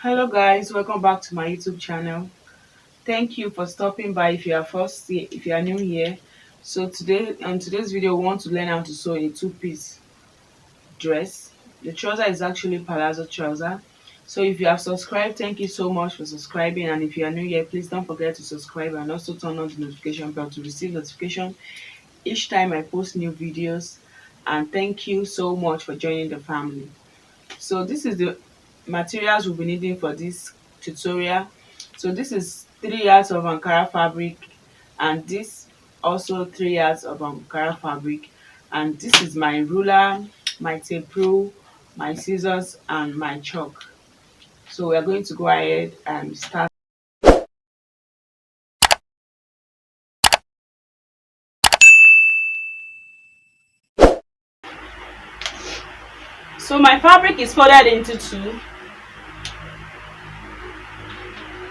Hello guys, welcome back to my YouTube channel. Thank you for stopping by if you are new here. So today on today's video we want to learn how to sew a two-piece dress. The trouser is actually palazzo trouser. So if you have subscribed, thank you so much for subscribing, and if you are new here, please don't forget to subscribe and also turn on the notification bell to receive notification each time I post new videos. And thank you so much for joining the family. So this is the materials we'll be needing for this tutorial. So this is 3 yards of Ankara fabric, and this also 3 yards of Ankara fabric, and this is my ruler, my tape rule, my scissors, and my chalk. So we are going to go ahead and start. So my fabric is folded into two.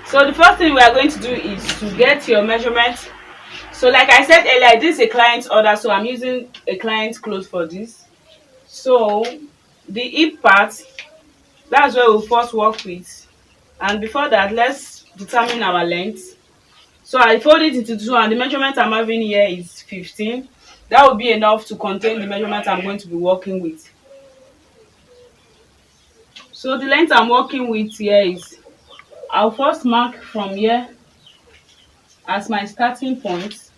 So the first thing we are going to do is to get your measurement. So like I said earlier, this is a client's order, so I'm using a client's clothes for this. So the hip part, that's where we'll first work with, and before that, let's determine our length. So I fold it into two, and the measurement I'm having here is 15. That will be enough to contain the measurement I'm going to be working with. So the length I'm working with here is, I'll first mark from here as my starting point.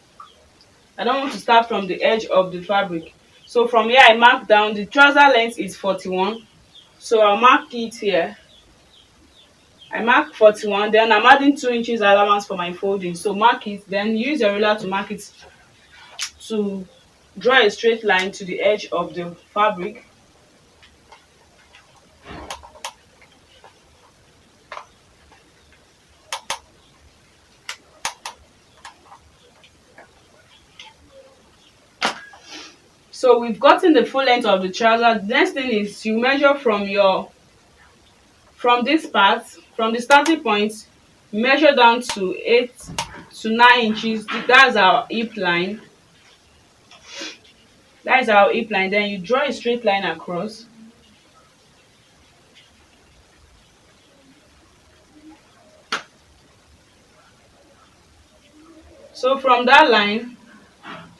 I don't want to start from the edge of the fabric. So from here I mark down. The trouser length is 41, so I'll mark it here. I mark 41, then I'm adding 2 inches allowance for my folding. So mark it, then use your ruler to mark it, to draw a straight line to the edge of the fabric. So we've gotten the full length of the trouser. The next thing is you measure from this part, from the starting point, measure down to 8 to 9 inches. That's our hip line. That is our hip line. Then you draw a straight line across. So from that line,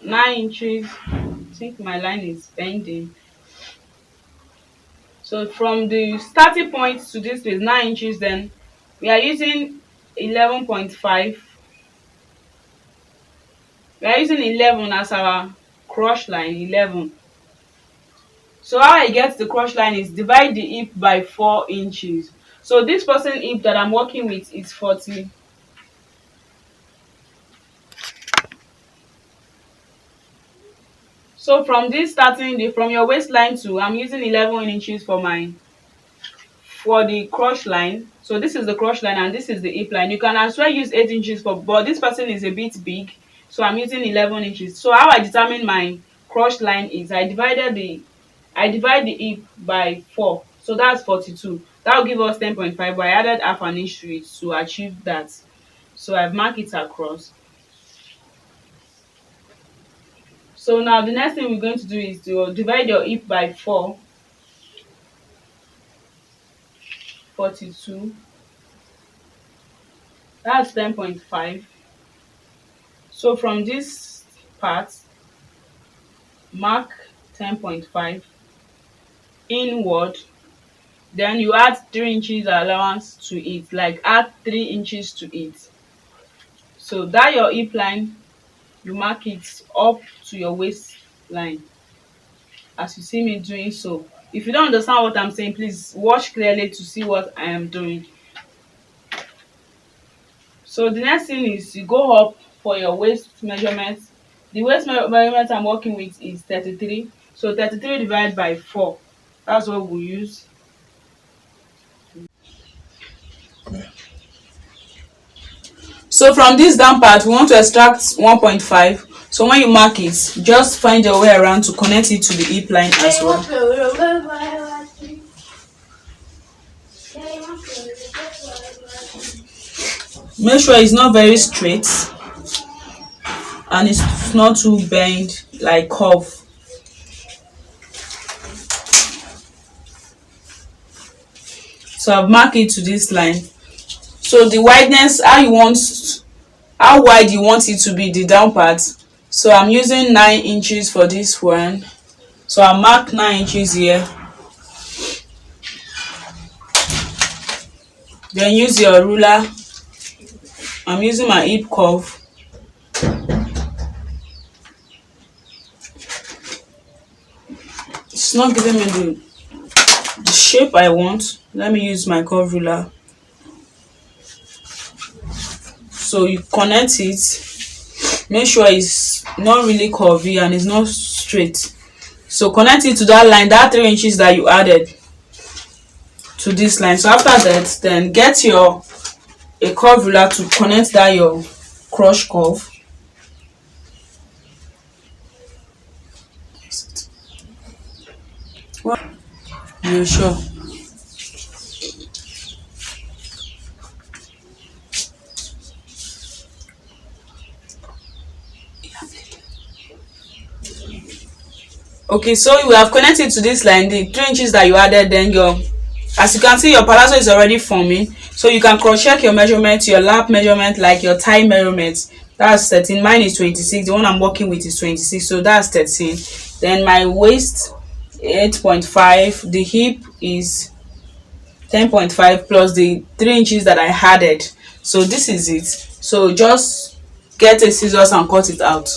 9 inches, I think my line is bending. So from the starting point to this place, 9 inches, then we are using 11.5. We are using 11 as our cross line, 11. So how I get the cross line is divide the hip by 4 inches. So this person hip that I'm working with is 40. So from this starting, from your waistline to, I'm using 11 inches for the cross line. So this is the cross line and this is the hip line. You can as well use 8 inches for, but this person is a bit big, so I'm using 11 inches. So how I determine my cross line is I divide the hip by 4, so that's 42. That will give us 10.5, but I added half an inch to it to achieve that. So I've marked it across. So now the next thing we're going to do is to divide your hip by 4, 42. That's 10.5. So from this part, mark 10.5 inward, then you add 3 inches allowance to it, like add 3 inches to it. So that your hip line, you mark it up to your waistline as you see me doing. So if you don't understand what I'm saying, please watch clearly to see what I am doing. So the next thing is you go up for your waist measurement. The waist measurement I'm working with is 33. So 33 divided by 4, that's what we'll use. So from this down part, we want to extract 1.5. So when you mark it, just find your way around to connect it to the hip line as well. Make sure it's not very straight and it's not too bent like curve. So I've marked it to this line. So the wideness, how wide you want it to be, the down part. So I'm using 9 inches for this one. So I mark 9 inches here. Then use your ruler. I'm using my hip curve. It's not giving me the shape I want. Let me use my curve ruler. So you connect it. Make sure it's not really curvy and it's not straight. So connect it to that line, that 3 inches that you added to this line. So after that, then get a curve ruler to connect that your crush curve. Well, you're sure? Okay, so you have connected to this line, the 3 inches that you added. Then as you can see, your palazzo is already forming. So you can cross check your measurement, your lap measurement, like your thigh measurement. That's 13. Mine is 26. The one I'm working with is 26. So that's 13. Then my waist 8.5. The hip is 10.5 plus the 3 inches that I added. So this is it. So just get a scissors and cut it out.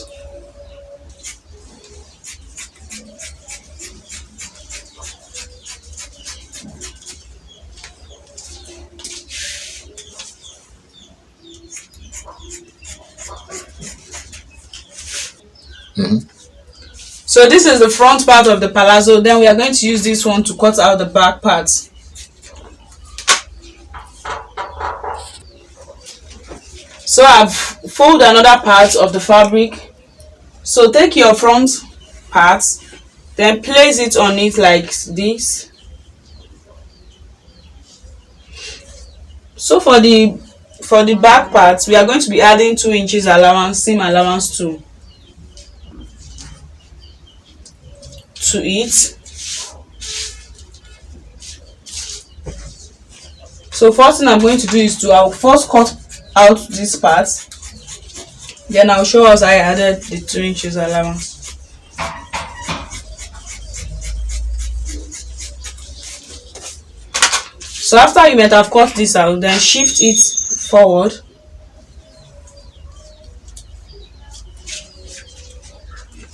So this is the front part of the palazzo. Then we are going to use this one to cut out the back part. So I've folded another part of the fabric. So take your front part, then place it on it like this. So for the back part, we are going to be adding 2 inches allowance, seam allowance to it. So first thing I'm going to do is I'll first cut out this part, then I'll show us I added the 2 inches allowance. So after you might have cut this out, then shift it forward.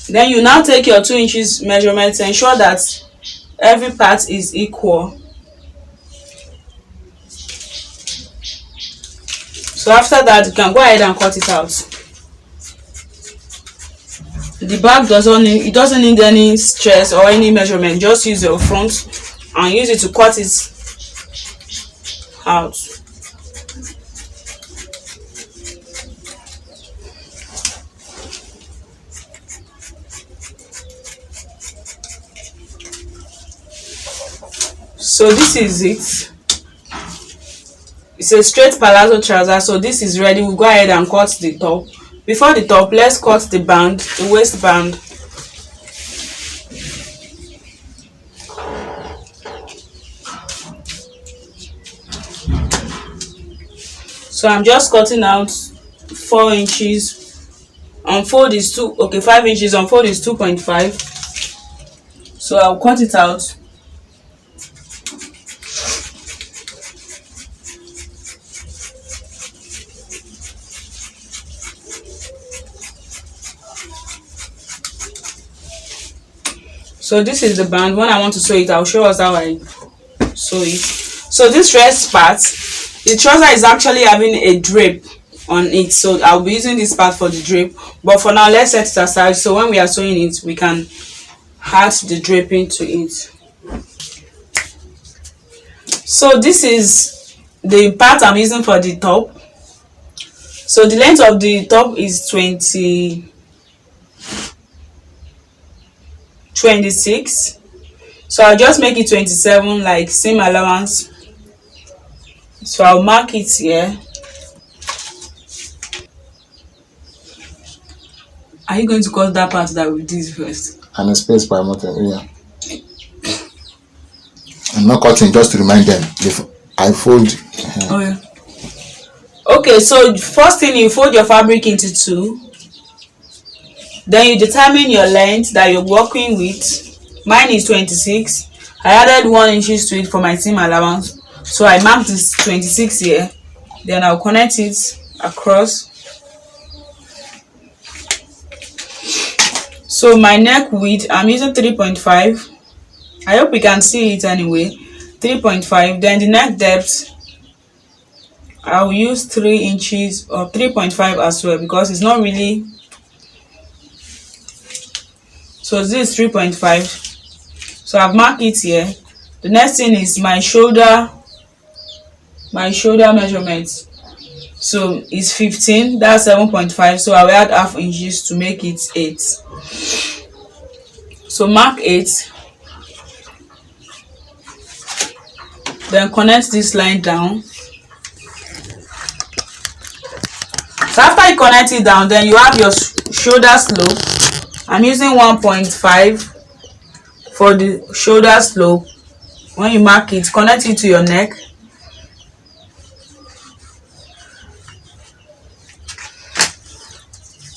Then you now take your 2 inches measurement, ensure that every part is equal. So after that, you can go ahead and cut it out. The back doesn't need any stress or any measurement. Just use your front and use it to cut it out. So this is it. It's a straight palazzo trouser. So this is ready. We'll go ahead and cut the top. Before the top, let's cut the band, the waistband. So I'm just cutting out 4 inches. Unfold is 5 inches. Unfold is 2.5. So I'll cut it out. So this is the band. When I want to sew it, I'll show us how I sew it. So this rest part, the trouser is actually having a drape on it, so I'll be using this part for the drape. But for now, let's set it aside, so when we are sewing it, we can add the draping to it. So this is the part I'm using for the top. So the length of the top is 26. So I'll just make it 27, like seam allowance. So I'll mark it here. Are you going to cut that part that we did first? And a space by motor, yeah. I'm not cutting, just to remind them. I fold. Oh yeah. Okay, so first thing, you fold your fabric into two. Then you determine your length that you're working with. Mine is 26. I added 1 inches to it for my seam allowance, so I marked this 26 here. Then I'll connect it across. So my neck width, I'm using 3.5. I hope you can see it anyway. 3.5. Then the neck depth, I'll use 3 inches or 3.5 as well, because it's not really. So this is 3.5. So I've marked it here. The next thing is my shoulder measurement. So it's 15, that's 7.5. So I will add half inches to make it 8. So mark 8. Then connect this line down. So after you connect it down, then you have your shoulder slope. I'm using 1.5 for the shoulder slope. When you mark it, connect it to your neck.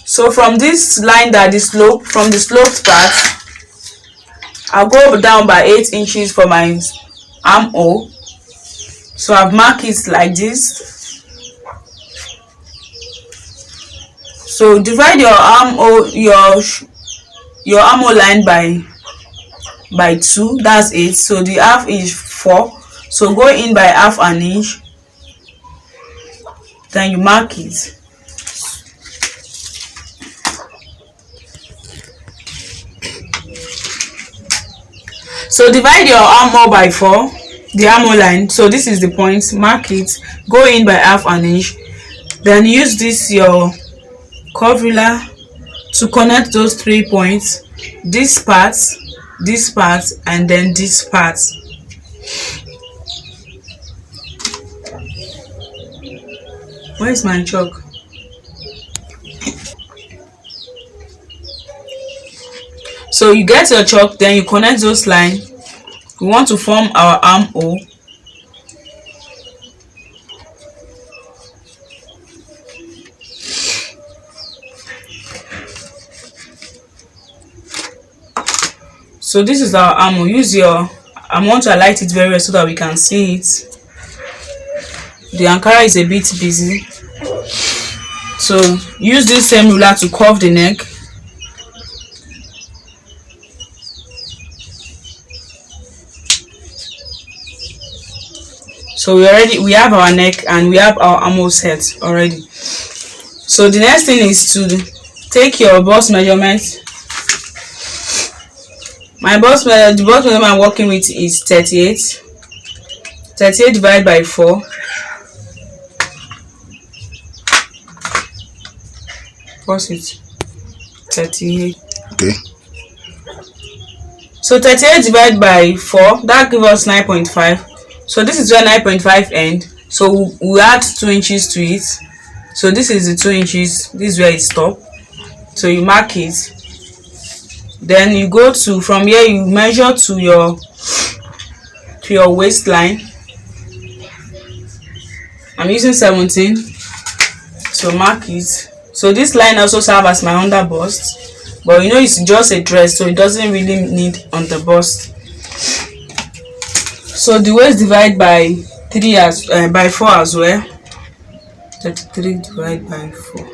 So from this line, that the slope, from the sloped part, I'll go down by 8 inches for my armhole. So I've marked it like this. So divide your armhole, your armhole line by 2, that's 8. So the half is 4. So go in by half an inch. Then you mark it. So divide your armhole by 4, the armhole line. So this is the point. Mark it. Go in by half an inch. Then use this your curve ruler to connect those 3 points. This part, and then this part. Where is my chalk? So you get your chalk, then you connect those lines. We want to form our armhole. So this is our armhole. Use your, I want to highlight it very well so that we can see it. The Ankara is a bit busy, so use this same ruler to curve the neck. So we have our neck and we have our armhole set already. So the next thing is to take your bust measurement. The bust measurement I'm working with is 38. 38 divided by 4. What's it? 38. Okay. So 38 divided by 4, that gives us 9.5. So this is where 9.5 end. So we add 2 inches to it. So this is the 2 inches. This is where it stops. So you mark it. Then you go to, from here you measure to your waistline. I'm using 17. So mark it. So this line also serves as my under bust, but you know it's just a dress, so it doesn't really need on the bust. So the waist divide by 3 as by 4 as well. 33 divided by 4.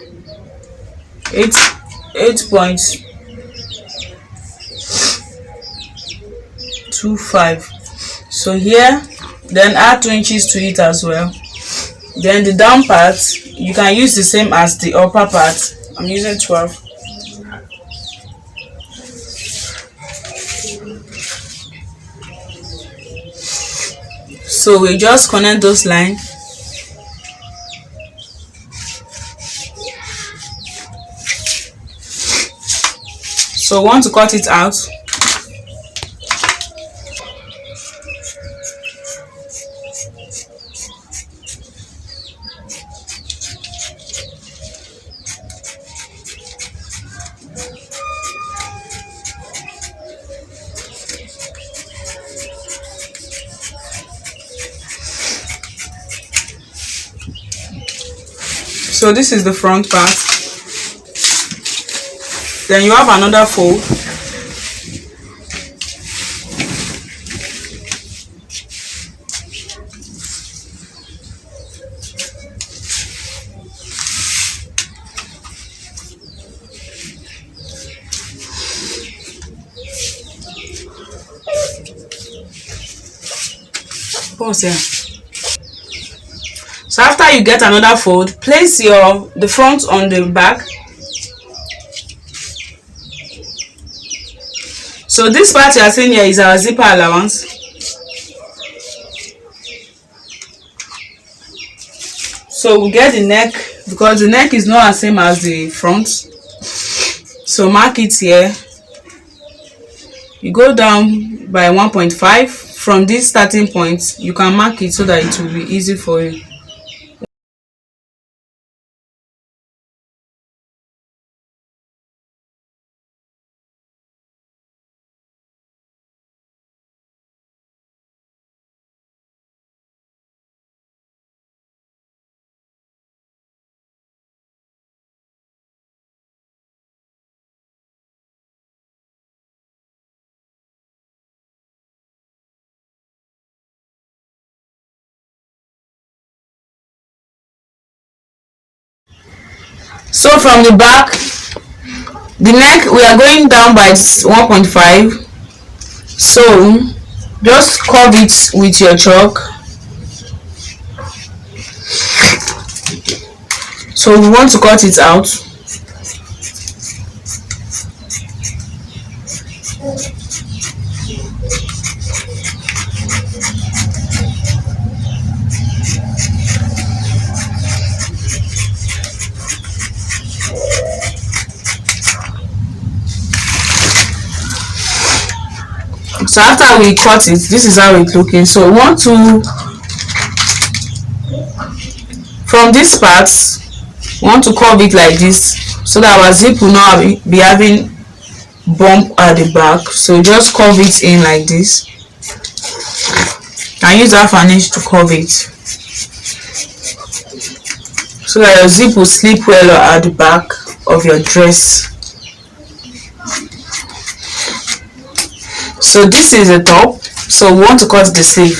8.25. So here, then add 2 inches to it as well. Then the down part, you can use the same as the upper part. I'm using 12. So we just connect those lines. So we want to cut it out. So this is the front part. Then you have another fold. Pause here. So after you get another fold, place the front on the back. So this part you are seeing here is our zipper allowance. So we get the neck, because the neck is not the same as the front. So mark it here. You go down by 1.5. From this starting point, you can mark it so that it will be easy for you. So from the back, the neck, we are going down by 1.5. So just curve it with your chalk. So we want to cut it out. So after we cut it, this is how it's looking. So we want to, from this part, we want to curve it like this so that our zip will not be having bump at the back. So just curve it in like this and use half an inch to curve it so that your zip will slip well at the back of your dress. So this is the top. So we want to cut the sleeve.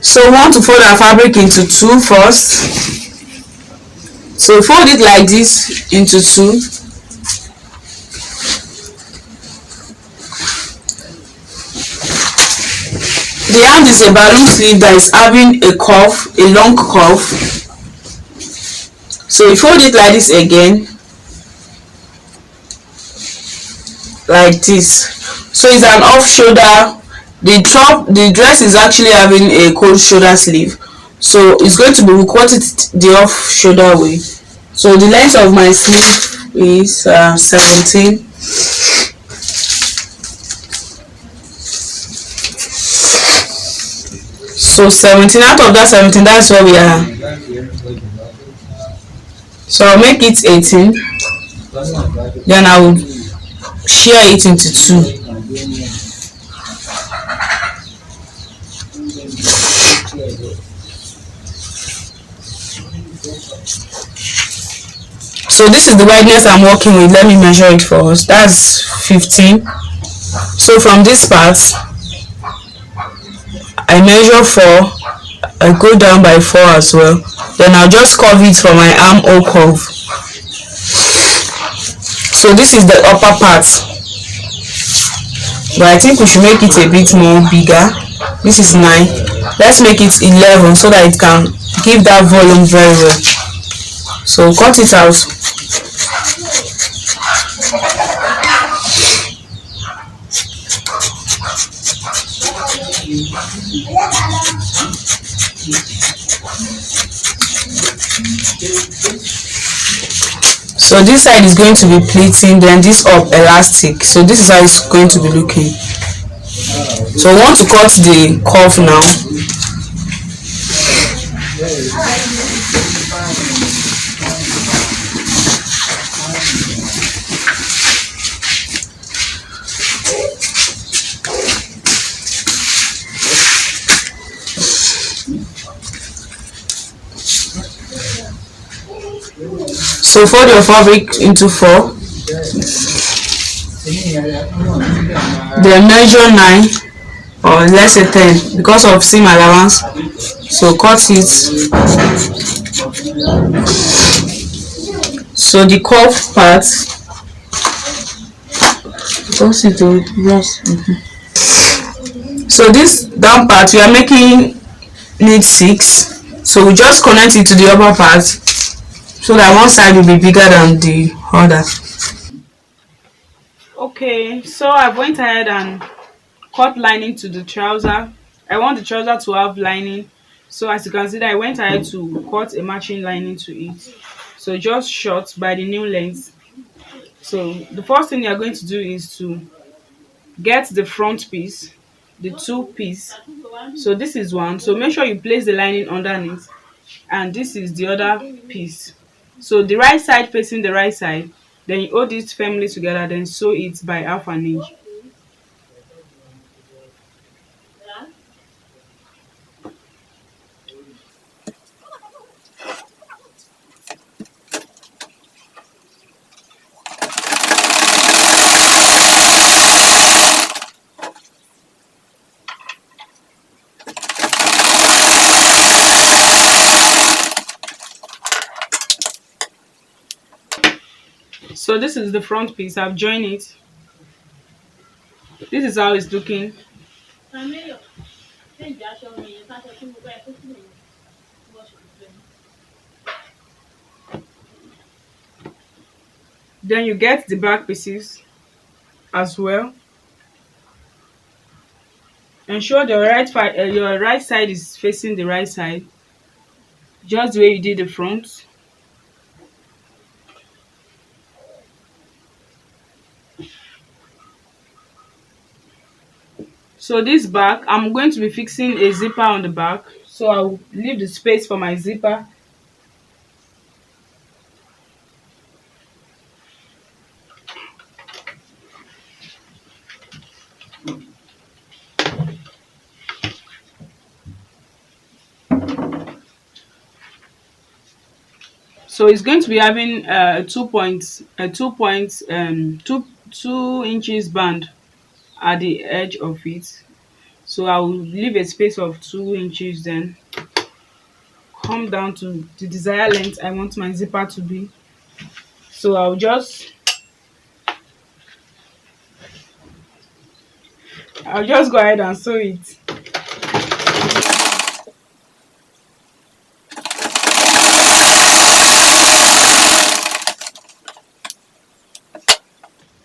So we want to fold our fabric into two first. So fold it like this into two. The hand is a balloon sleeve that is having a curve, a long curve. So you fold it like this again, like this. So it's an off shoulder. The dress is actually having a cold shoulder sleeve, so it's going to be, we cut it the off shoulder way. So the length of my sleeve is 17. So 17, out of that 17, that's where we are. So I'll make it 18. Then I will share it into two. So this is the wideness I'm working with. Let me measure it for us. That's 15. So from this part, I measure 4. I go down by 4 as well. Then I'll just curve it for my armhole curve. So this is the upper part, but I think we should make it a bit more bigger. This is 9. Let's make it 11 so that it can give that volume very well. So cut it out. So this side is going to be pleating, then this up elastic. So this is how it's going to be looking. So we want to cut the curve now. So fold your fabric into four, then measure 9, or let's say 10 because of seam allowance. So cut it. So the curved part, cut it to just. So this down part we are making need 6. So we just connect it to the upper part so that one side will be bigger than the other. Okay, so I went ahead and cut lining to the trouser. I want the trouser to have lining, so as you can see that I went ahead to cut a matching lining to it. So just short by the new length. So the first thing you are going to do is to get the front piece, the two piece. So this is one, so make sure you place the lining underneath, and this is the other piece. So the right side facing the right side, then you hold it firmly together, then sew it by half an inch. So this is the front piece. I've joined it. This is how it's looking. Then you get the back pieces as well. Ensure your right side is facing the right side, just the way you did the front. So this back, I'm going to be fixing a zipper on the back, so I'll leave the space for my zipper. So it's going to be having a 2 inches band at the edge of it. So I will leave a space of 2 inches, then come down to the desired length I want my zipper to be. So I'll just go ahead and sew it.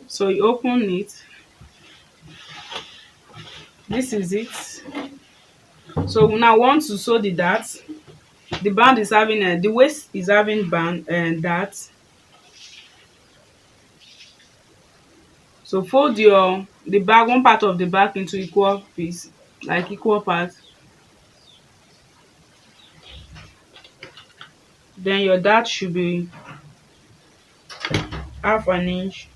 So you open it. This is it. So we now want to sew the dart. The band is having the waist is having band and dart. So fold the back, one part of the back into equal piece, like equal parts. Then your dart should be half an inch.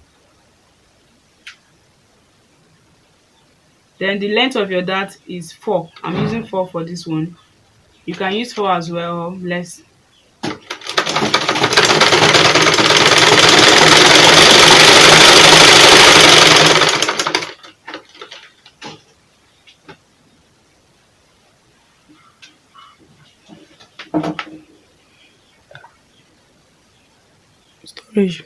Then the length of your dart is 4. I'm using 4 for this one. You can use 4 as well, or less. Storage.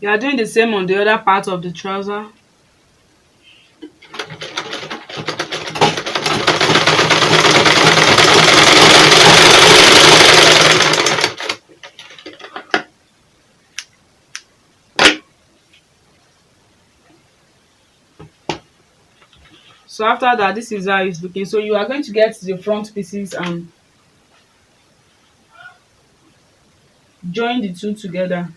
You are doing the same on the other part of the trouser. So after that, this is how it's looking. So you are going to get the front pieces and join the two together.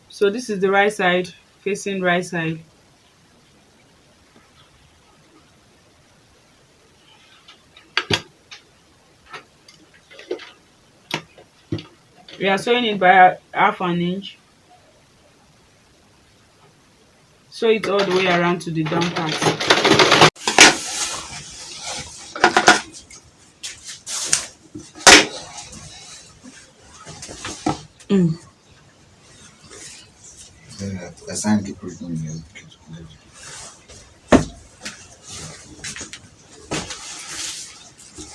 So this is the right side facing right side. We are sewing it by half an inch. Sew it all the way around to the down part.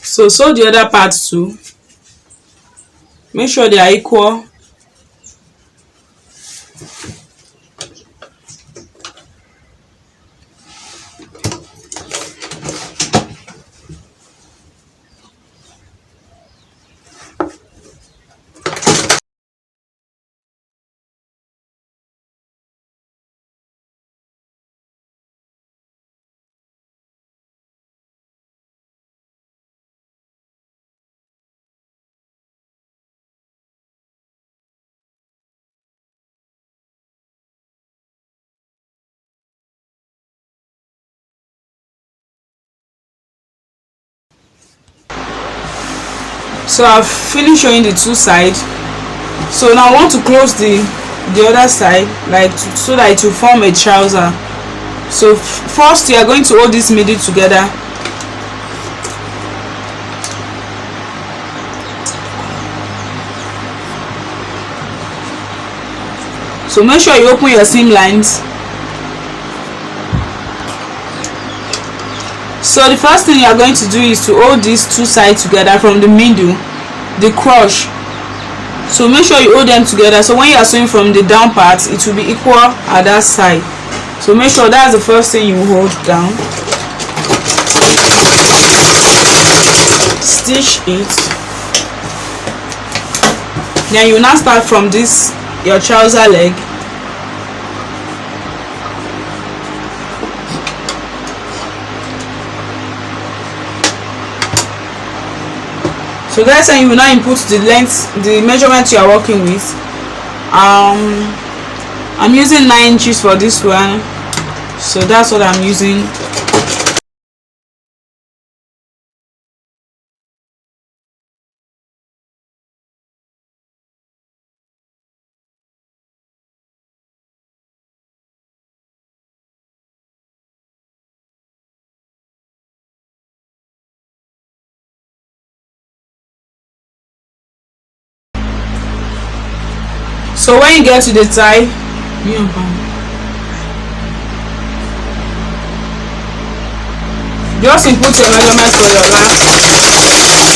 So sew the other part too. Make sure they are equal. So I've finished showing the two sides. So now I want to close the other side, like so that it will form a trouser. So first you are going to hold this middle together. So make sure you open your seam lines. So the first thing you are going to do is to hold these two sides together from the middle, the crush. So make sure you hold them together, so when you are sewing from the down part, it will be equal at that side. So make sure that's the first thing you hold down. Stitch it. Then you now start from this, your trouser leg. So that's when you will now input the length, the measurement you are working with. I'm using 9 inches for this one, so that's what I'm using. So when you get to the tie, just input your measurement for your last.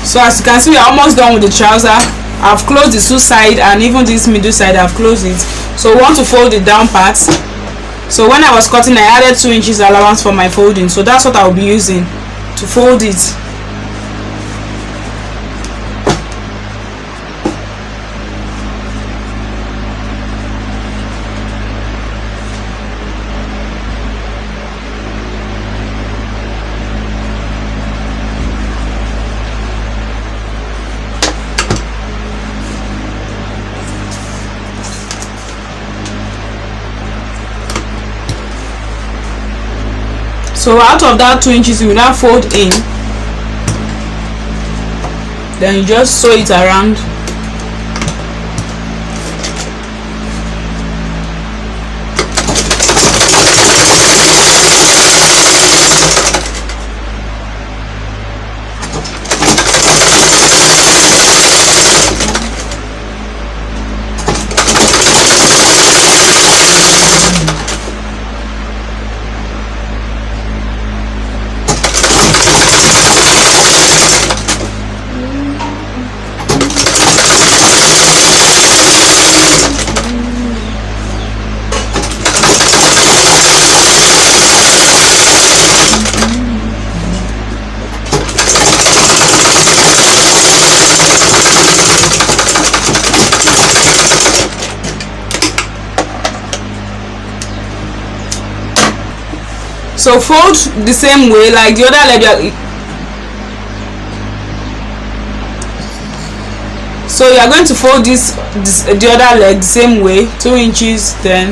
So as you can see, we are almost done with the trouser. I've closed the two side and even this middle side I've closed it. So we want to fold the down part. So when I was cutting, I added 2 inches allowance for my folding, so that's what I'll be using to fold it. So out of that 2 inches, you will now fold in, then you just sew it around. So fold the same way like the other leg. So you are going to fold this the other leg the same way, 2 inches. Then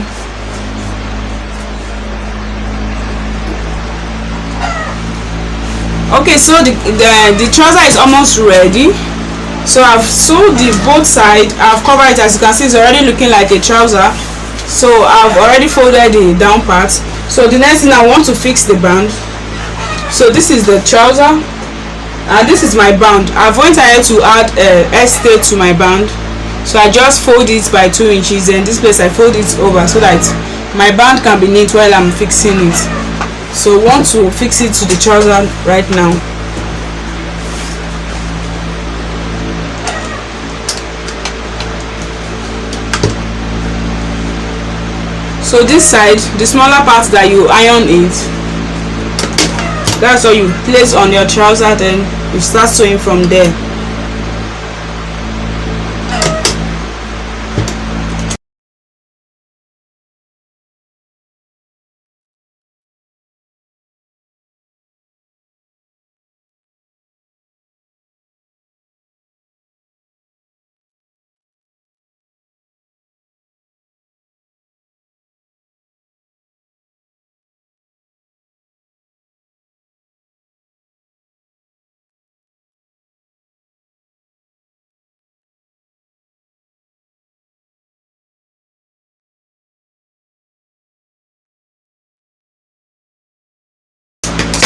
okay, so the trouser is almost ready. So I've sewed the both side. I've covered it. As you can see, it's already looking like a trouser. So I've already folded the down part. So the next thing, I want to fix the band. So this is the trouser and this is my band. I've went ahead to add stay to my band. So I just fold it by 2 inches, and this place I fold it over so that my band can be neat while I'm fixing it. So I want to fix it to the trouser right now. So this side, the smaller part that you iron it, that's what you place on your trouser, then you start sewing from there.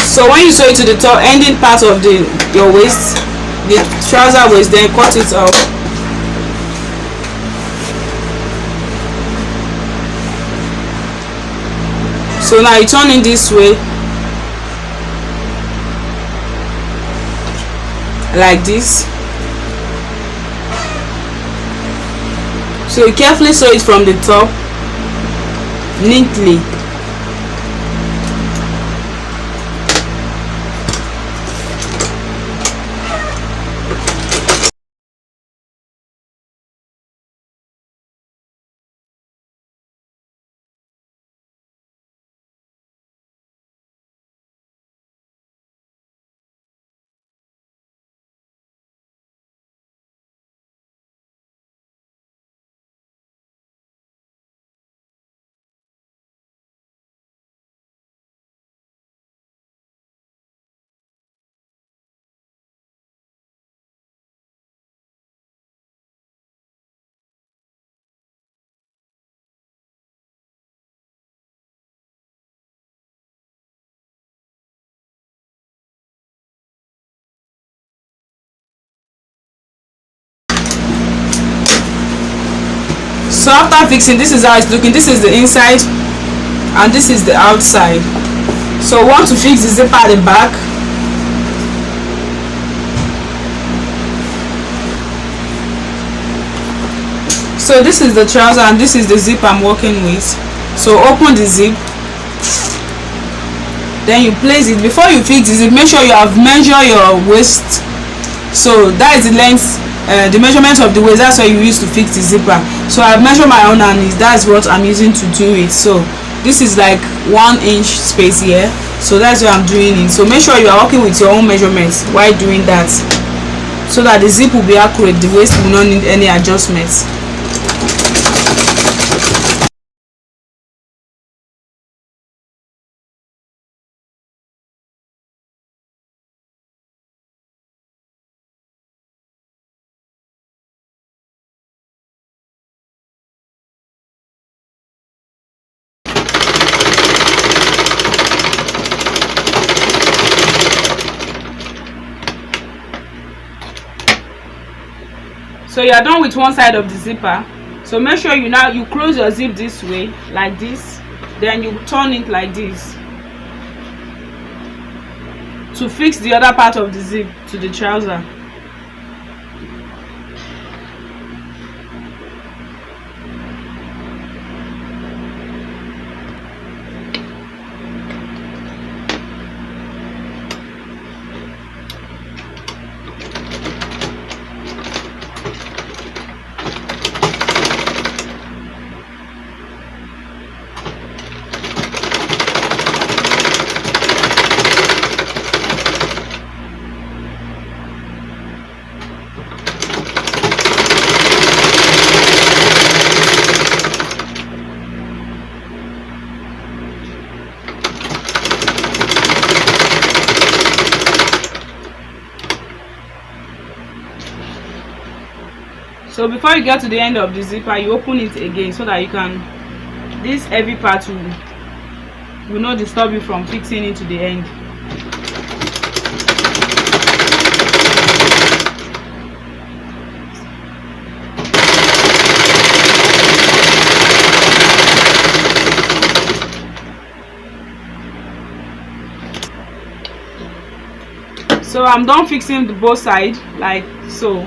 So when you sew it to the top ending part of your waist, the trouser waist, then cut it off. So now you turn it this way, like this. So you carefully sew it from the top neatly. So after fixing, this is how it's looking. This is the inside and this is the outside. So want to fix the zipper at the back. So this is the trouser and this is the zip I'm working with. So open the zip, then you place it. Before you fix the zip, make sure you have measured your waist. So that is the length, the measurement of the waist. That's what you use to fix the zipper. So I've measured my own and that's what I'm using to do it. So this is like 1 inch space here. So that's what I'm doing it. So make sure you are working with your own measurements while doing that, so that the zip will be accurate. The waist will not need any adjustments. So you are done with one side of the zipper. So make sure you close your zip this way, like this, then you turn it like this to fix the other part of the zip to the trouser. So before you get to the end of the zipper, you open it again so that you can, this heavy part will not disturb you from fixing it to the end. So I'm done fixing the both side like so.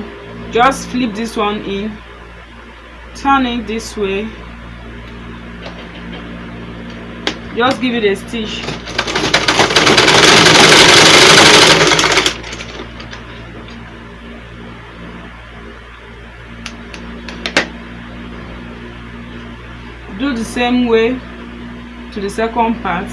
Just flip this one in, turn it this way, just give it a stitch. Do the same way to the second part.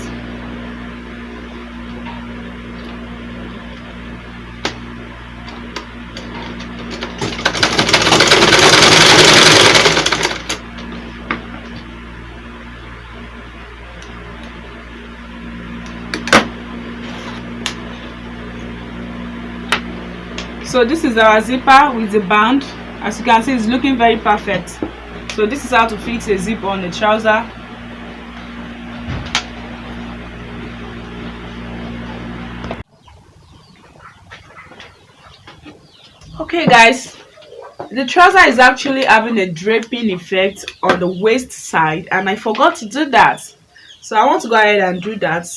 So this is our zipper with the band. As you can see, it's looking very perfect. So this is how to fix a zip on the trouser. Okay guys, the trouser is actually having a draping effect on the waist side, and I forgot to do that. So I want to go ahead and do that.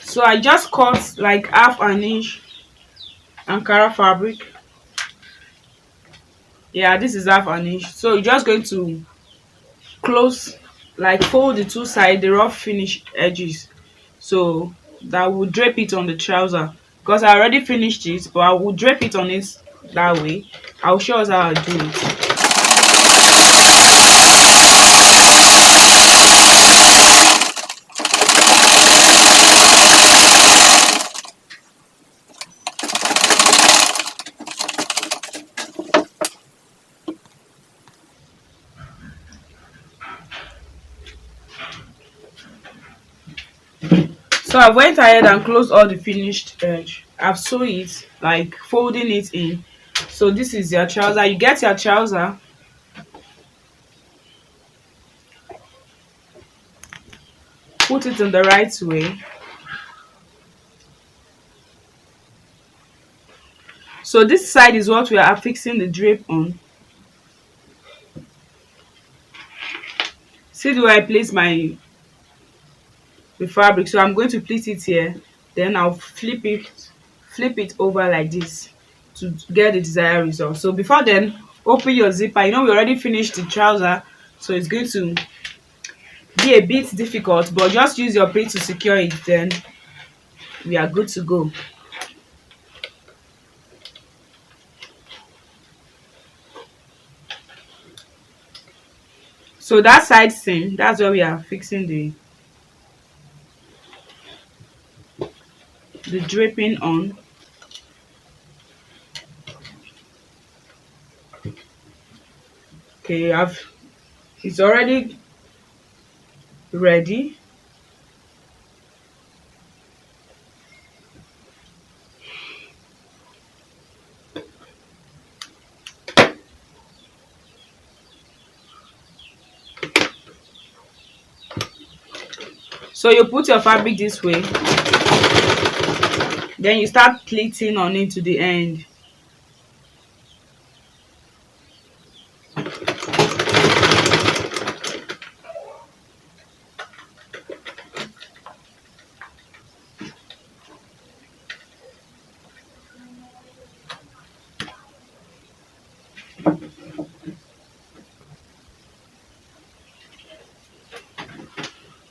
So I just cut like half an inch Ankara fabric. Yeah, this is half an inch. So you're just going to close, like fold the two sides, the rough finish edges, so that will drape it on the trouser. Because I already finished it, but I will drape it on it that way. I'll show us how I do it. So I went ahead and closed all the finished edge. I've sewed it, like folding it in. So this is your trouser. You get your trouser, put it in the right way. So this side is what we are fixing the drape on. See the way I place the fabric. So I'm going to place it here, then I'll flip it over like this to get the desired result. So before then, open your zipper. You know we already finished the trouser, so it's going to be a bit difficult, but just use your pin to secure it, then we are good to go. So that side seam, that's where we are fixing the draping on. Okay, it's already ready. So you put your fabric this way, then you start pleating on it to the end.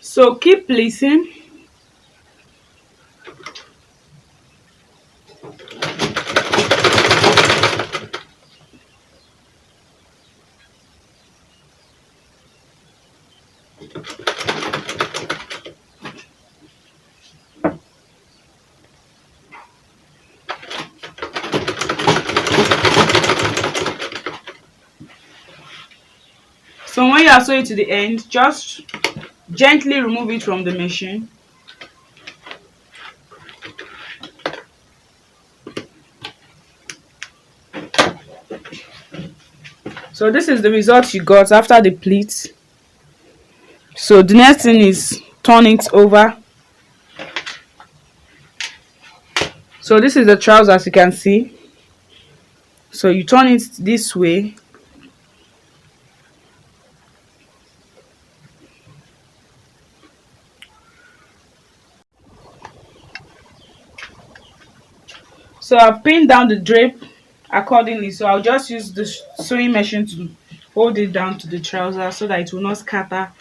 So keep pleating. So when you are sewing to the end, just gently remove it from the machine. So this is the result you got after the pleats. So the next thing is turn it over. So this is the trouser, as you can see. So you turn it this way. So I've pinned down the drape accordingly. So I'll just use the sewing machine to hold it down to the trouser so that it will not scatter.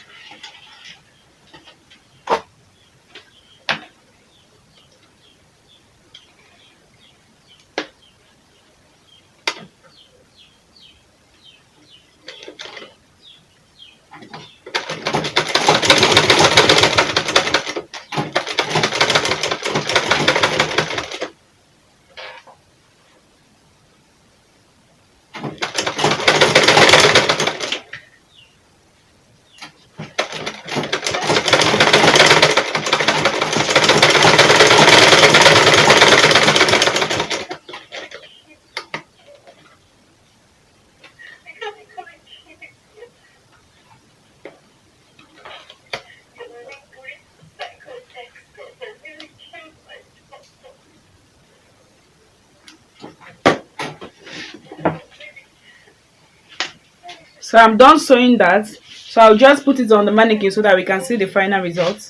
So I'm done sewing that. So I'll just put it on the mannequin so that we can see the final result.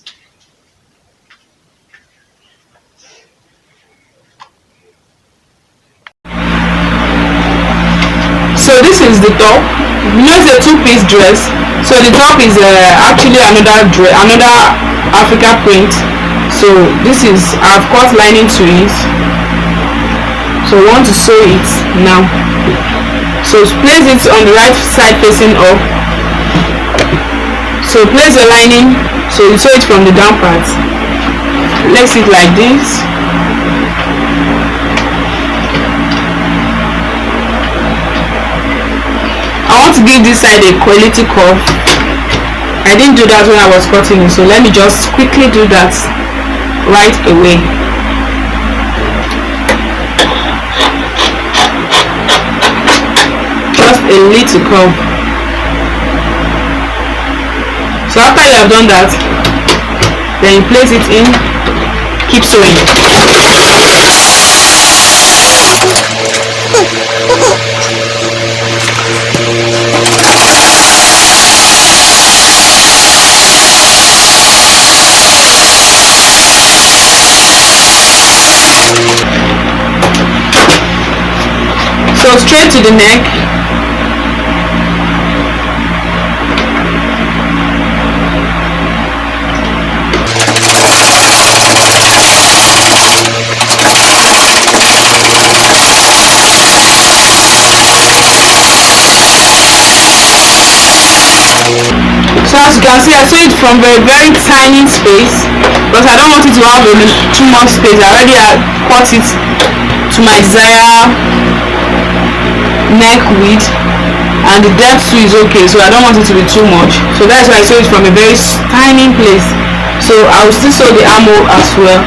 So this is the top. You know, it's a two-piece dress. So the top is actually another Africa print. So this is, I've cut lining to it. So we want to sew it now. So place it on the right side facing up. So place the lining. So you sew it from the down part. Place it like this. I want to give this side a quality curve. I didn't do that when I was cutting it, so let me just quickly do that right away. Just a little curve. So after you have done that, then you place it in, keep sewing. So straight to the neck. So as you can see, I sew it from very tiny space because I don't want it to have too much space. I already cut it to my desired neck width, and the depth too is okay, so I don't want it to be too much. So that's why I sew it from a very tiny place. So I will still sew the armhole as well.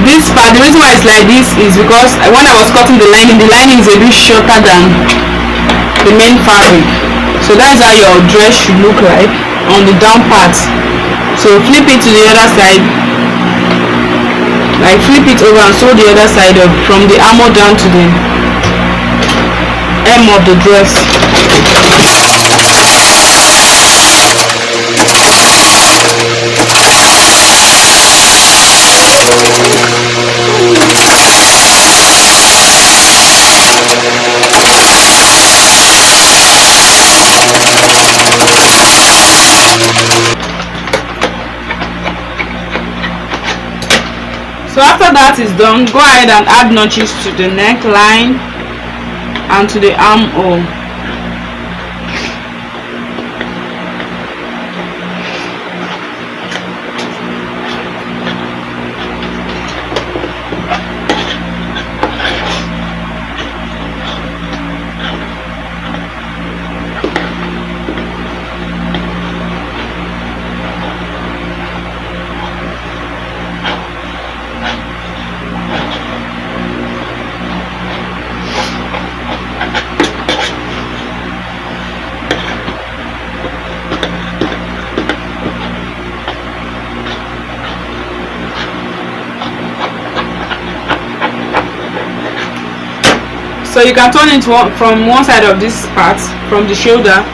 This part, the reason why it's like this is because when I was cutting the lining is a bit shorter than the main fabric. So that's how your dress should look like on the down part. So flip it to the other side, like flip it over and sew the other side up from the armhole down to the hem of the dress. So after that is done, go ahead and add notches to the neckline and to the armhole. So you can turn it from one side of this part, from the shoulder.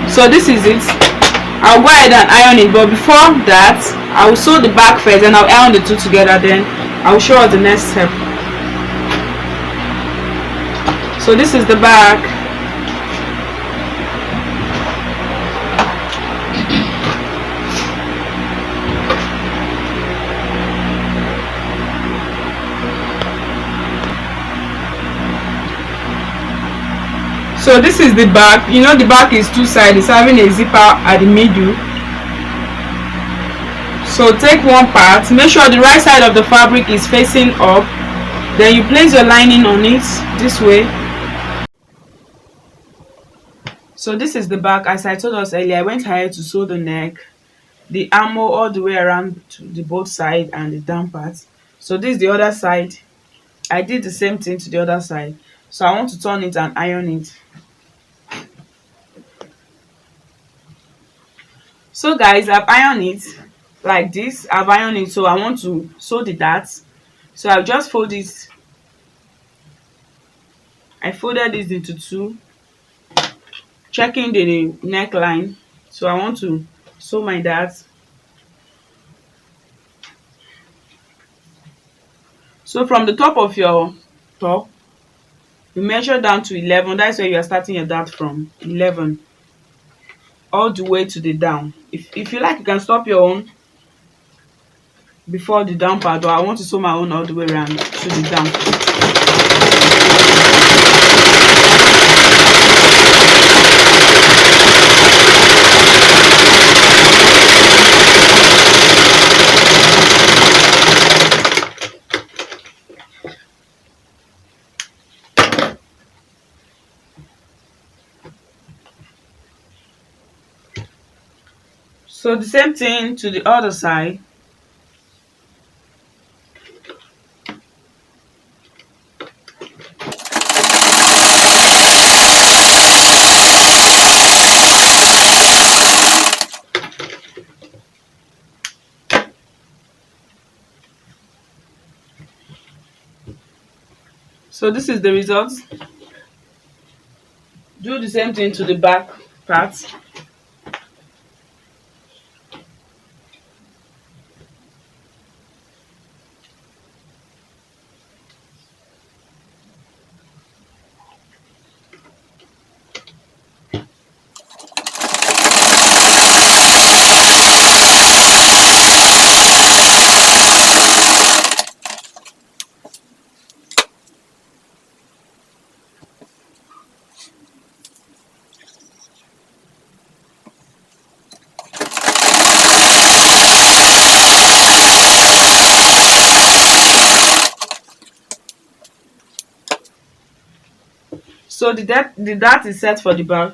So this is it. I'll go ahead and iron it, but before that I will sew the back first and I'll iron the two together, then I'll show us the next step. So this is the back. So this is the back. You know the back is two-sided, it's having a zipper at the middle. So take one part, make sure the right side of the fabric is facing up, then you place your lining on it this way. So this is the back. As I told us earlier, I went ahead to sew the neck, the armhole all the way around to the both side and the down part. So this is the other side. I did the same thing to the other side. So I want to turn it and iron it. So guys, I've ironed it like this. I've ironed it, so I want to sew the darts. So I'll just fold it. I folded this into two, checking the neckline. So I want to sew my darts. So from the top of your top, you measure down to 11. That's where you are starting your dart from. 11 all the way to the down. If you like, you can stop your own before the down part, but I want to sew my own all the way around to the down. So the same thing to the other side. So this is the result. Do the same thing to the back part. So the dart is set for the back.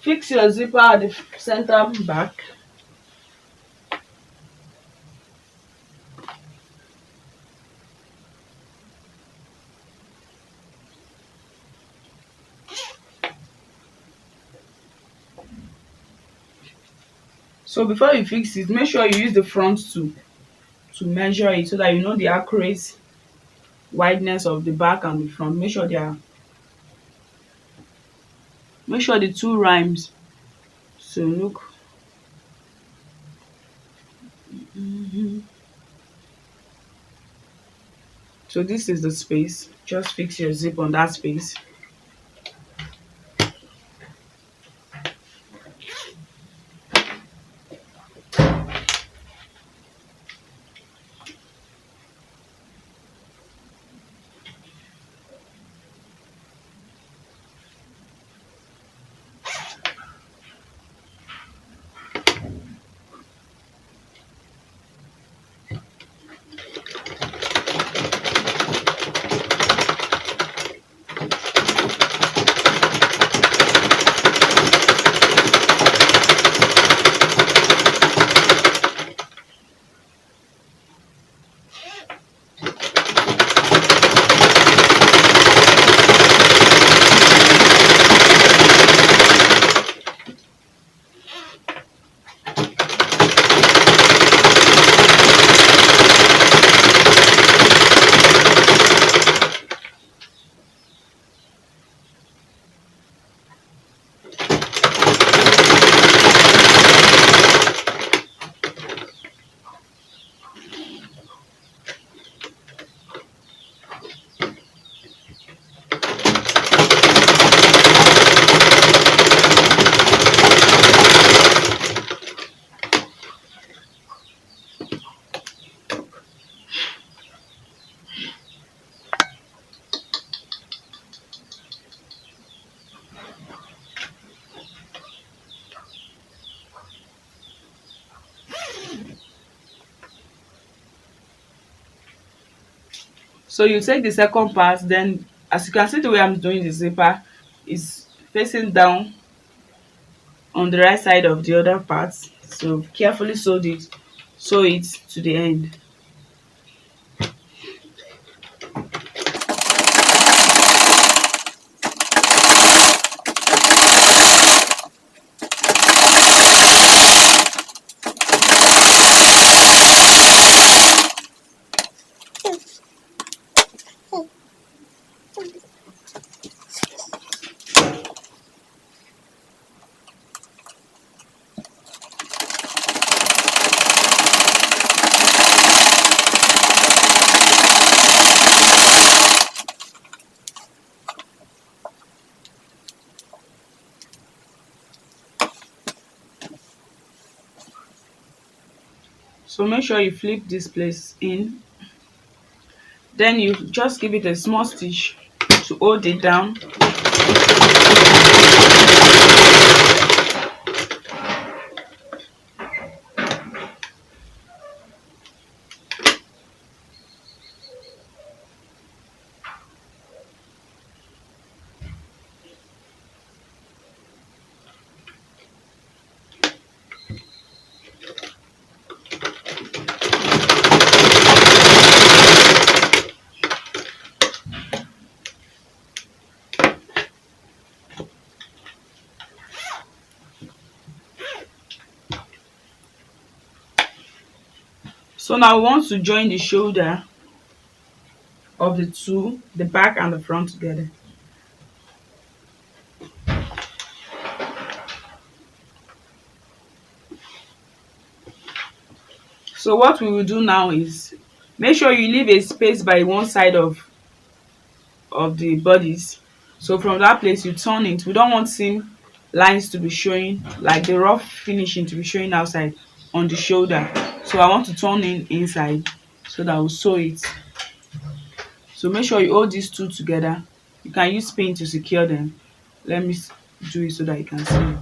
Fix your zipper at the center back. So before you fix it, make sure you use the front to measure it so that you know the accurate wideness of the back and the front. Make sure the two rhymes. So look. So this is the space. Just fix your zip on that space. So you take the second part, then as you can see the way I'm doing the zipper is facing down on the right side of the other part. So carefully sew it to the end. So make sure you flip this place in, then you just give it a small stitch to hold it down. So now we want to join the shoulder of the two, the back and the front together. So what we will do now is make sure you leave a space by one side of the bodies. So from that place you turn it. We don't want seam lines to be showing, like the rough finishing to be showing outside on the shoulder. So I want to turn in inside so that we'll sew it. So make sure you hold these two together. You can use pin to secure them. Let me do it so that you can see.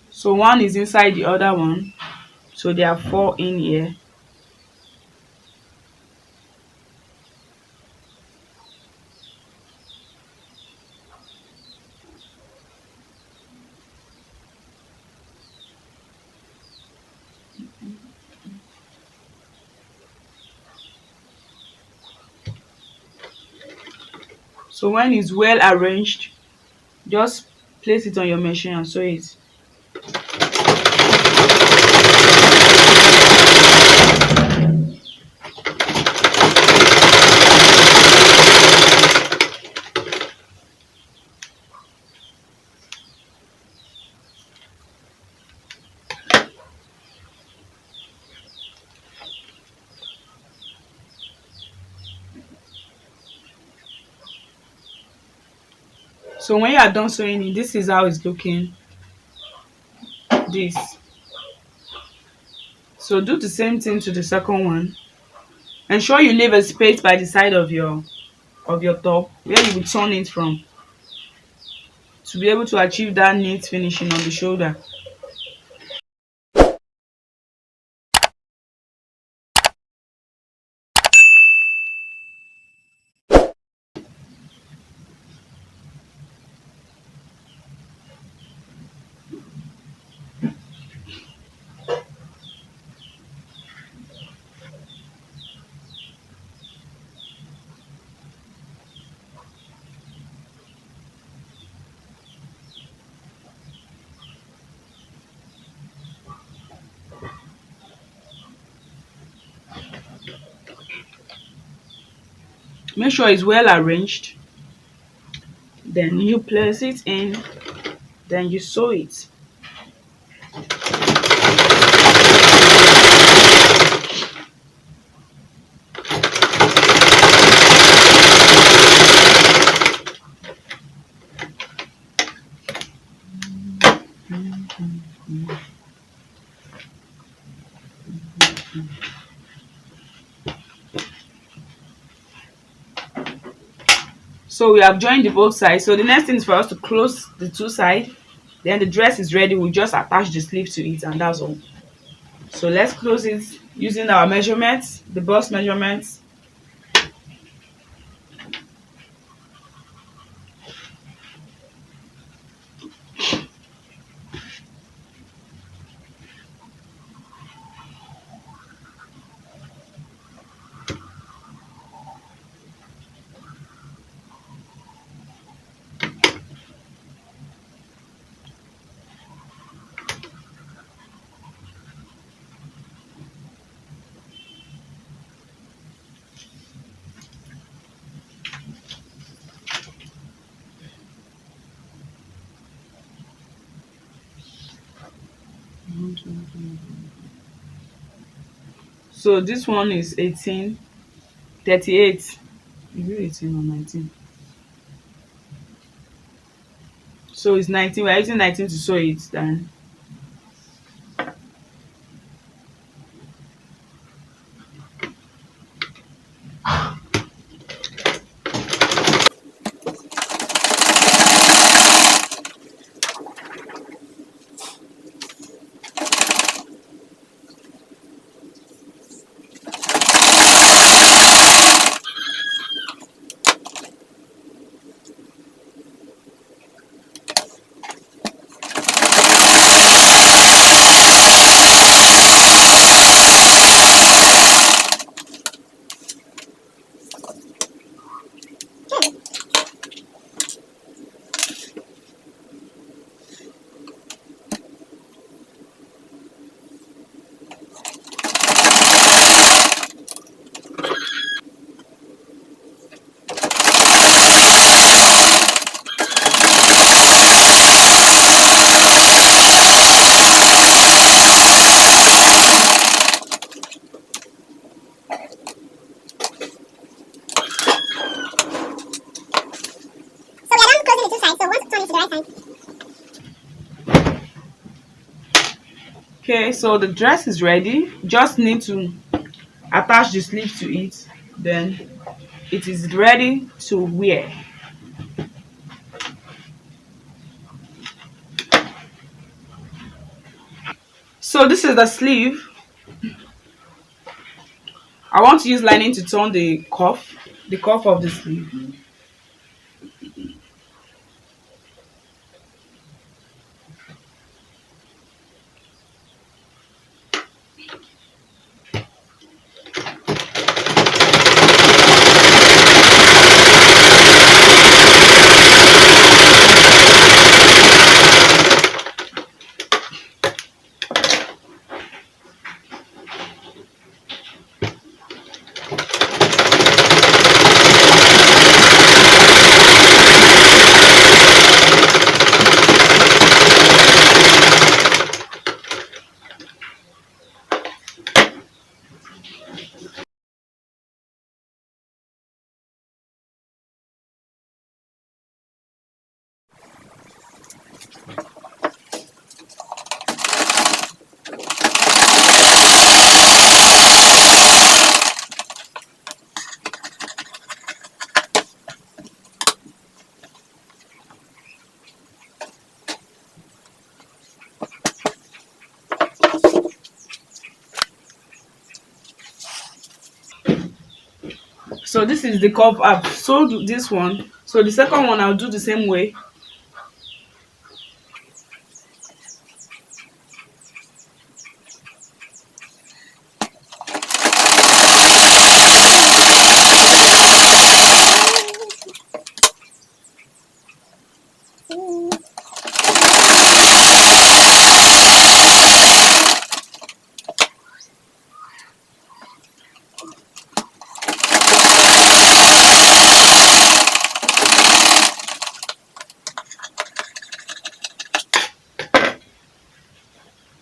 So one is inside the other one, so there are four in here. So when it's well arranged, just place it on your machine and sew it. So when you are done sewing it, this is how it's looking. This. So do the same thing to the second one. Ensure you leave a space by the side of your top where you will turn it from, to be able to achieve that neat finishing on the shoulder. Make sure it's well arranged. Then you place it in, then you sew it. So we have joined the both sides. So the next thing is for us to close the two sides. Then the dress is ready. We just attach the sleeve to it, and that's all. So let's close it using our measurements, the bust measurements. So this one is 18, 38. Is it 18 or 19? So it's 19. We're using 19 to sew it then. Okay, so the dress is ready. Just need to attach the sleeve to it. Then it is ready to wear. So this is the sleeve. I want to use lining to turn the cuff of the sleeve. So this is the cuff up. So do this one. So the second one I'll do the same way.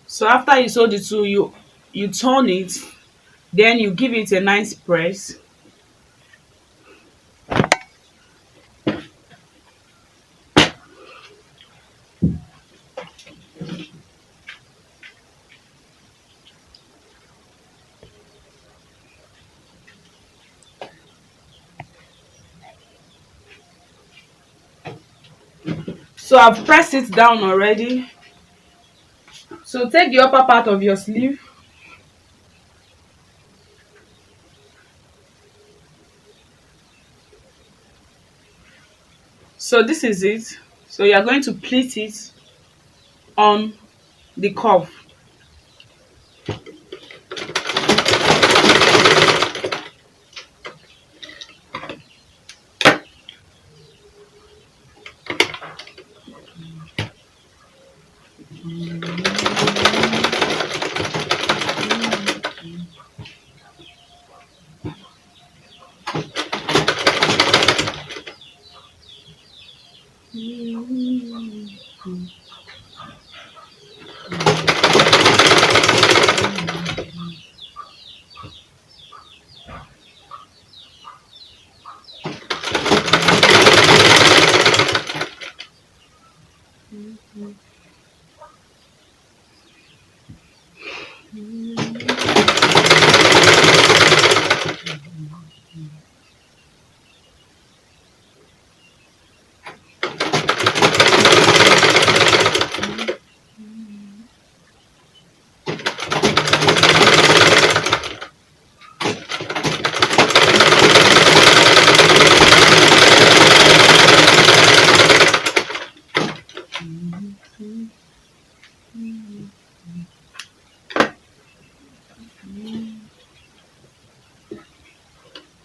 So after you sew the two, you turn it, then you give it a nice press. So So I've pressed it down already. So take the upper part of your sleeve. So this is it. So you are going to pleat it on the cuff.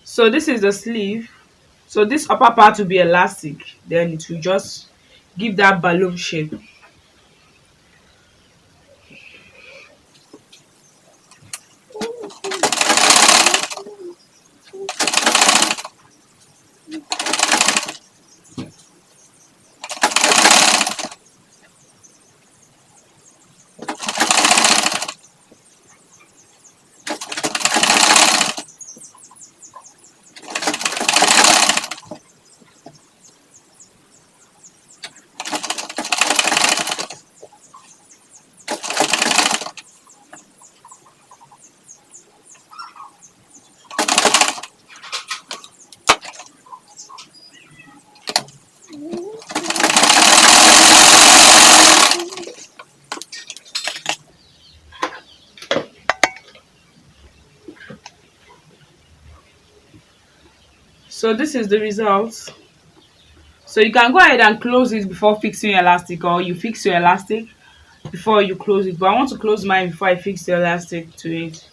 So this is the sleeve. So this upper part will be elastic, then it will just give that balloon shape. So this is the result. So you can go ahead and close it before fixing your elastic, or you fix your elastic before you close it. But I want to close mine before I fix the elastic to it.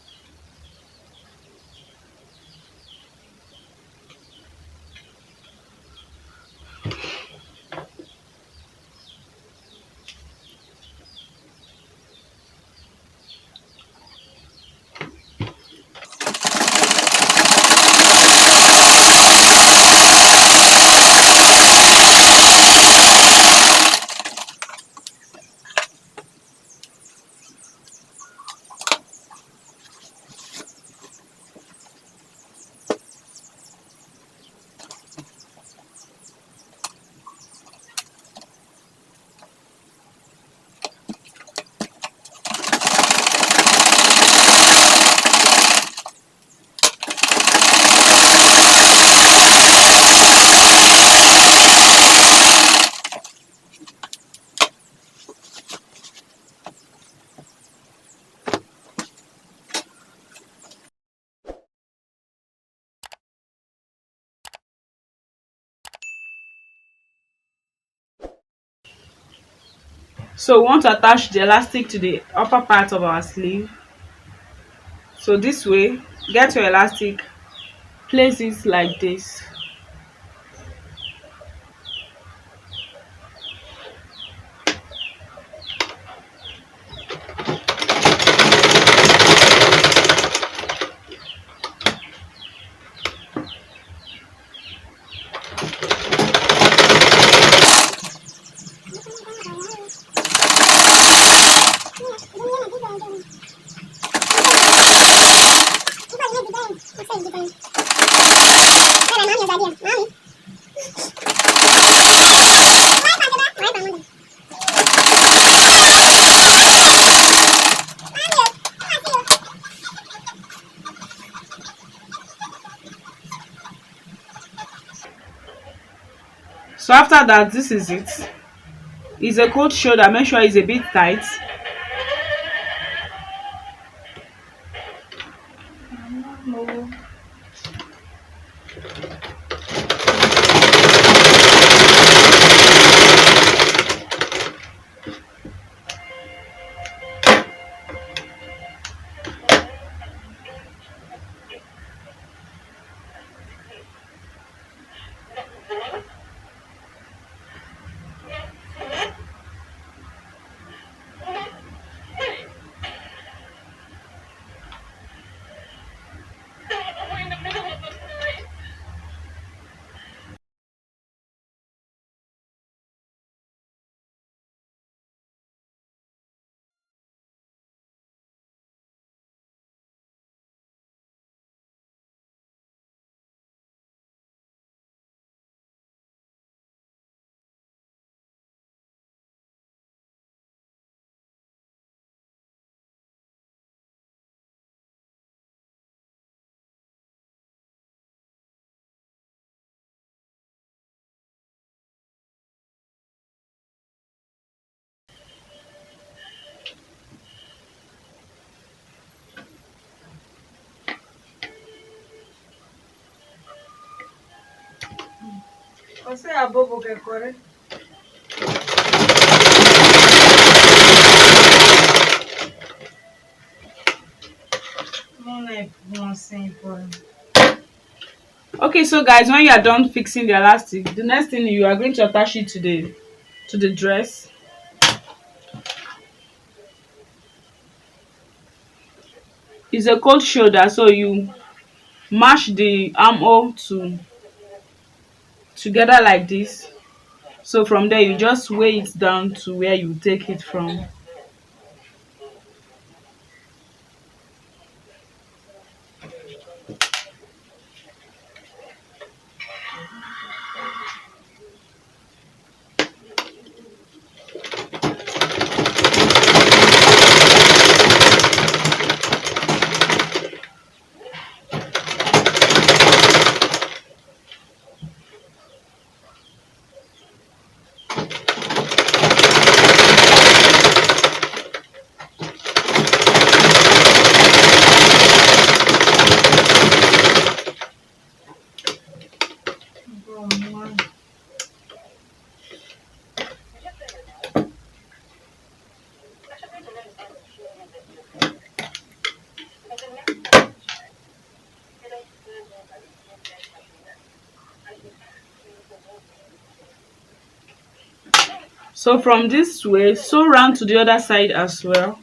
So we want to attach the elastic to the upper part of our sleeve. So this way, get your elastic, place it like this. So after that, this is it. It's a cold shoulder. Make sure it's a bit tight. Você é bobo que corre? Não é bom assim, pô. Okay, so guys, when you are done fixing the elastic, the next thing you are going to attach it to the dress. It's a cold shoulder, so you mash the armhole to together like this. So from there you just weigh it down to where you take it from. Bom, mano. So from this way, sew round to the other side as well.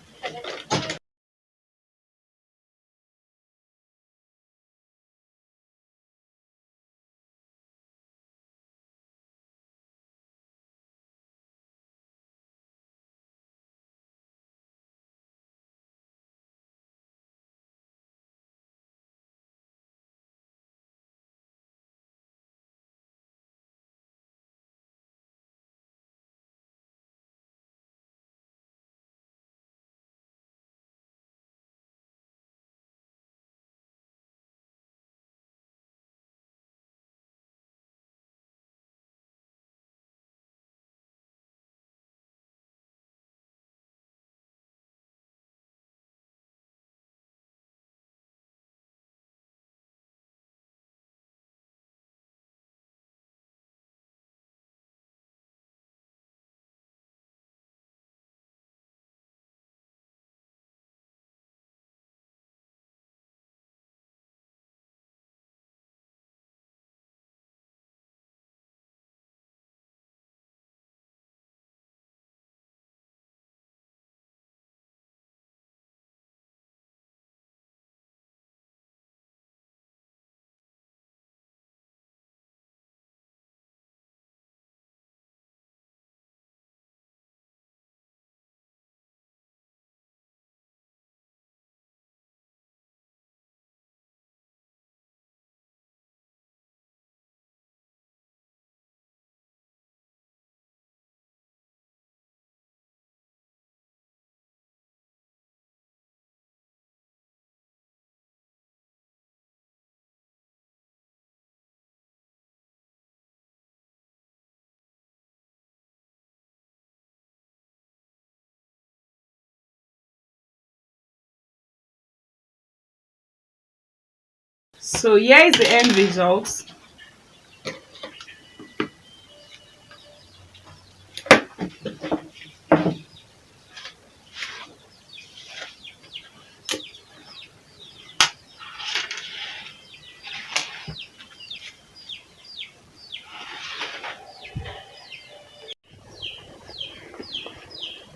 So here is the end result.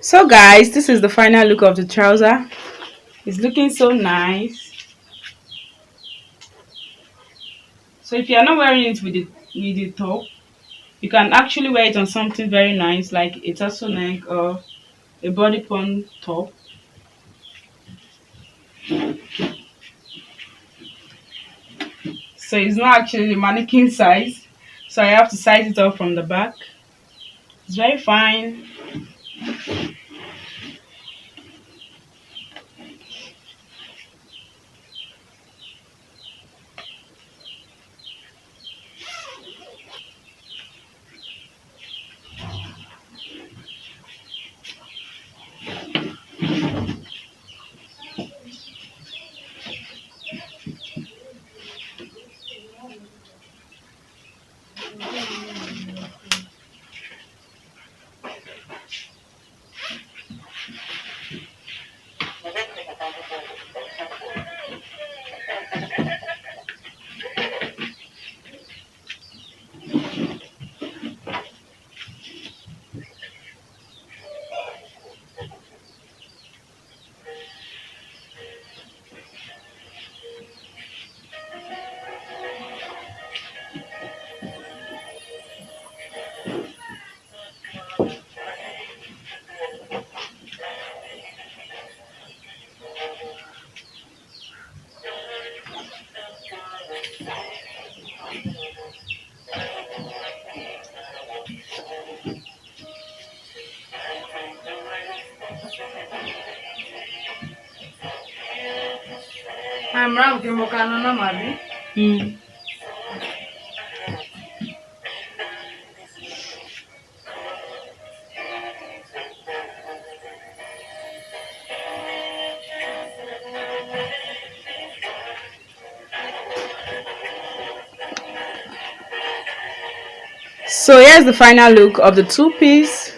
So guys, this is the final look of the trouser. It's looking so nice. So if you are not wearing it with the top, you can actually wear it on something very nice like a turtleneck or a body pon top. So it's not actually the mannequin size, so I have to size it up from the back. It's very fine. I'm wrong, Kimokano na Mabi. So here's the final look of the two-piece.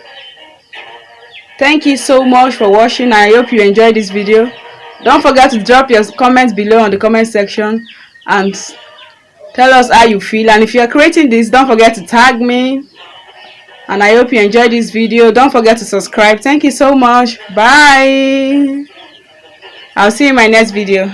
Thank you so much for watching. I hope you enjoyed this video. Don't forget to drop your comments below on the comment section and tell us how you feel. And if you are creating this, don't forget to tag me. And I hope you enjoyed this video. Don't forget to subscribe. Thank you so much. Bye. I'll see you in my next video.